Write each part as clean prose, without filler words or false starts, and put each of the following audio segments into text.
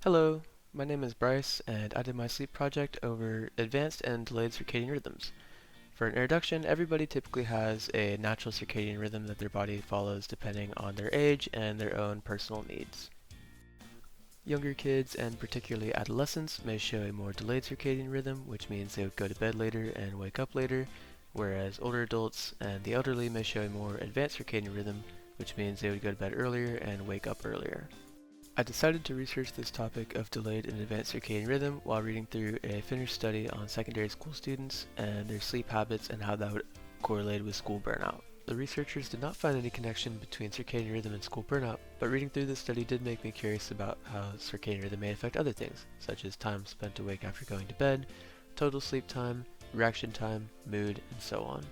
Hello, my name is Bryce, and I did my sleep project over advanced and delayed circadian rhythms. For an introduction, everybody typically has a natural circadian rhythm that their body follows depending on their age and their own personal needs. Younger kids, and particularly adolescents, may show a more delayed circadian rhythm, which means they would go to bed later and wake up later, whereas older adults and the elderly may show a more advanced circadian rhythm, which means they would go to bed earlier and wake up earlier. I decided to research this topic of delayed and advanced circadian rhythm while reading through a finished study on secondary school students and their sleep habits and how that would correlate with school burnout. The researchers did not find any connection between circadian rhythm and school burnout, but reading through this study did make me curious about how circadian rhythm may affect other things, such as time spent awake after going to bed, total sleep time, reaction time, mood, and so on.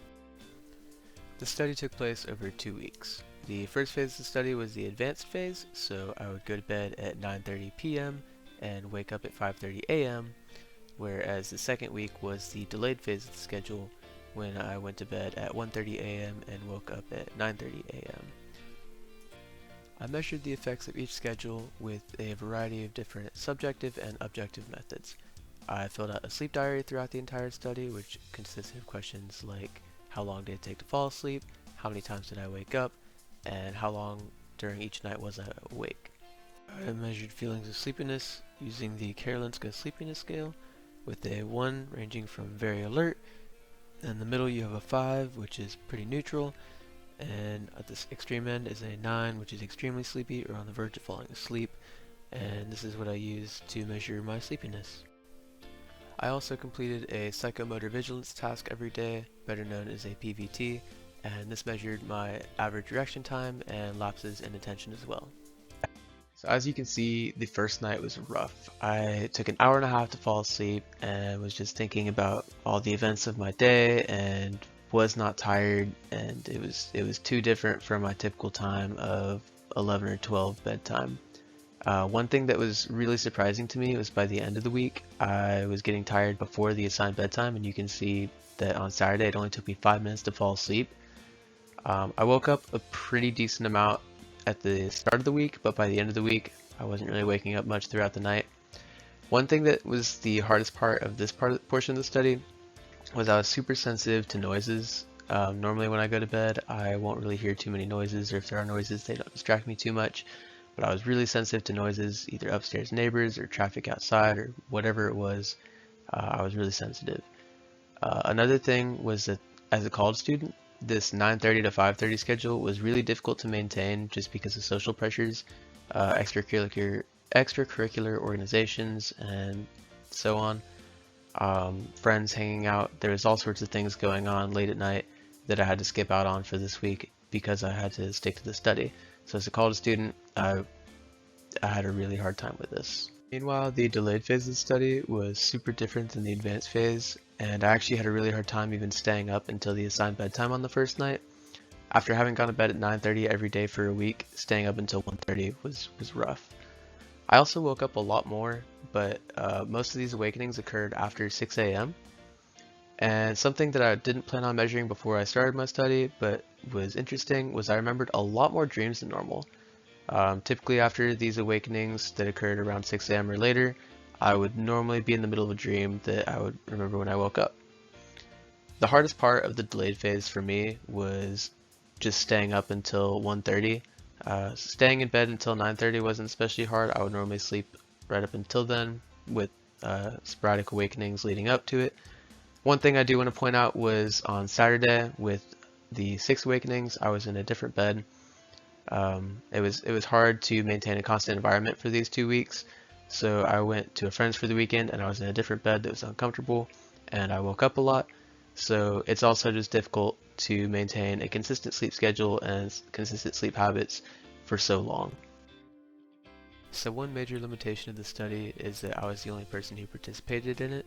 The study took place over 2 weeks. The first phase of the study was the advanced phase, so I would go to bed at 9:30 p.m. and wake up at 5:30 a.m., whereas the second week was the delayed phase of the schedule when I went to bed at 1:30 a.m. and woke up at 9:30 a.m. I measured the effects of each schedule with a variety of different subjective and objective methods. I filled out a sleep diary throughout the entire study, which consisted of questions like how long did it take to fall asleep, how many times did I wake up, and how long during each night was I awake. I measured feelings of sleepiness using the Karolinska sleepiness scale, with a 1 ranging from very alert. In the middle you have a 5, which is pretty neutral, and at the extreme end is a 9, which is extremely sleepy or on the verge of falling asleep, and this is what I use to measure my sleepiness. I also completed a psychomotor vigilance task every day, better known as a PVT, and this measured my average reaction time and lapses in attention as well. So as you can see, the first night was rough. I took an hour and a half to fall asleep and was just thinking about all the events of my day and was not tired, and it was too different from my typical time of 11 or 12 bedtime. One thing that was really surprising to me was by the end of the week, I was getting tired before the assigned bedtime, and you can see that on Saturday it only took me 5 minutes to fall asleep. I woke up a pretty decent amount at the start of the week, but by the end of the week, I wasn't really waking up much throughout the night. One thing that was the hardest part of this portion of the study was I was super sensitive to noises. Normally when I go to bed, I won't really hear too many noises, or if there are noises, they don't distract me too much. But I was really sensitive to noises, either upstairs neighbors or traffic outside or whatever it was. I was really sensitive. Another thing was that as a college student, this 9:30 to 5:30 schedule was really difficult to maintain just because of social pressures, extracurricular organizations, and so on. Friends hanging out. There was all sorts of things going on late at night that I had to skip out on for this week because I had to stick to the study. So as a college student, I had a really hard time with this. Meanwhile, the delayed phase of the study was super different than the advanced phase, and I actually had a really hard time even staying up until the assigned bedtime on the first night. After having gone to bed at 9:30 every day for a week, staying up until 1:30 was rough. I also woke up a lot more, but most of these awakenings occurred after 6 a.m. And something that I didn't plan on measuring before I started my study, but was interesting, was I remembered a lot more dreams than normal. Typically after these awakenings that occurred around 6 a.m. or later, I would normally be in the middle of a dream that I would remember when I woke up. The hardest part of the delayed phase for me was just staying up until 1:30. Staying in bed until 9:30 wasn't especially hard. I would normally sleep right up until then with sporadic awakenings leading up to it. One thing I do want to point out was on Saturday with the 6 awakenings, I was in a different bed. It was hard to maintain a constant environment for these 2 weeks, so I went to a friend's for the weekend and I was in a different bed that was uncomfortable, and I woke up a lot. So it's also just difficult to maintain a consistent sleep schedule and consistent sleep habits for so long. So one major limitation of the study is that I was the only person who participated in it.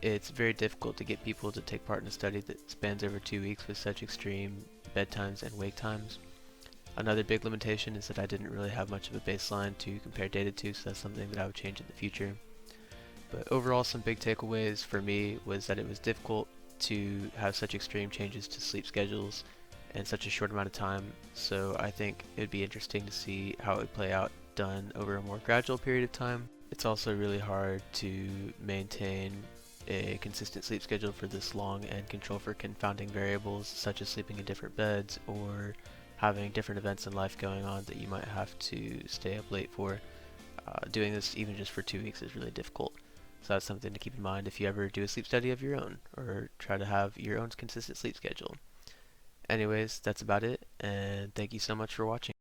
It's very difficult to get people to take part in a study that spans over 2 weeks with such extreme bedtimes and wake times. Another big limitation is that I didn't really have much of a baseline to compare data to, so that's something that I would change in the future. But overall, some big takeaways for me was that it was difficult to have such extreme changes to sleep schedules, in such a short amount of time. So I think it would be interesting to see how it would play out done over a more gradual period of time. It's also really hard to maintain a consistent sleep schedule for this long and control for confounding variables such as sleeping in different beds or having different events in life going on that you might have to stay up late for. Doing this even just for 2 weeks is really difficult. So that's something to keep in mind if you ever do a sleep study of your own or try to have your own consistent sleep schedule. Anyways, that's about it, and thank you so much for watching.